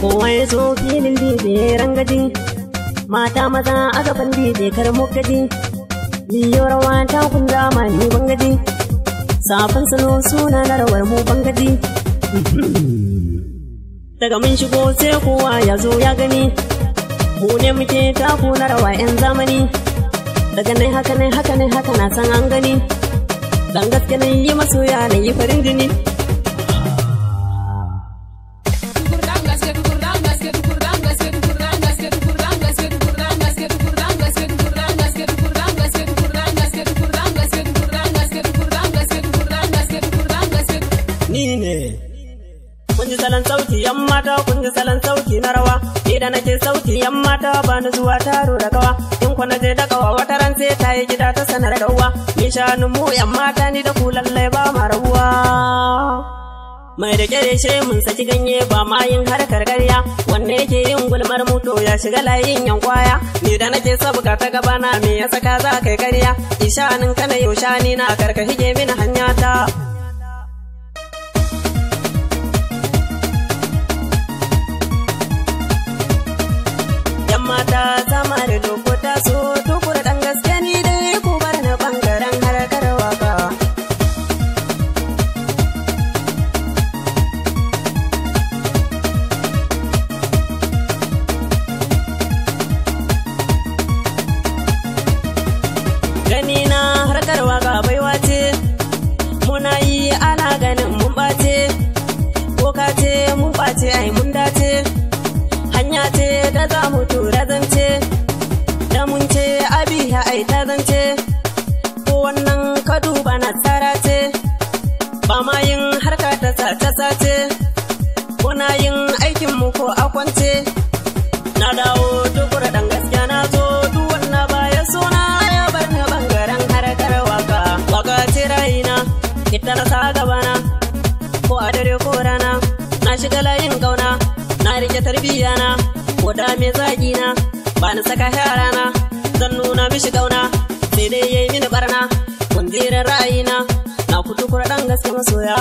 kowa ya zo filin DJ rangaji, mata maza a gaban DJ kar mukaji, liyo rawa ta kun zamani bangaji, safin salo suna na rawar mu bangaji. Daga mun shigo sai kowa ya zo ya gani, mu ne muke taku na rawa 'yan zamani. Daga nai haka na san an gani, dan gaske na yi masoya na yi farin jini. Ni ne kun ji salon sauti yan mata, kun ji salon sauti na rawa, ni da nake sauti yan mata ba ni zuwa taro da kawa. In kwana je da kawa wata ran sai ta yi gida ta sanar da uwa, ni shanun mu yan mata ni da ku lallai ba ma rabuwa. Mai da kyare mun saki ganye ba ma yin harkar karya, wanne yake yin gulmar muto ya shiga layin yan kwaya. Ni da nake sabuka ta gabana me ya saka za kai karya, ishanin kana yausha ni na karka hige mini hanya ta. Mata sama da lokuta so tukur dan gaske ni dai ku bar ni bangaren harkar waka. Gani na harkar waka baiwa ce, muna yi ana ganin mun ɓace, ko ka ce mun ɓace ai mun dace. Hanya ce da za mu tura zance, da mun ce abi ya ai ta zance, ko wannan ka duba nasara ce, ba ma yin harka ta sace-sace, muna yin aikin mu ko a kwance. Na dawo tukur dan gaskiya na zo, duk wannan baya suna ya bar ni bangaren harkar waka. Waka ce rayina, ita na sa gabana, ko a dare ko rana, na shiga layin kauna. Na rike tarbiyya na, ko da me zagi na, ba ni saka yarana, zan nuna mishi kauna, sai dai yayi mini barna, kun jiran ra'ayina, na kutu kura dan gaske masoya.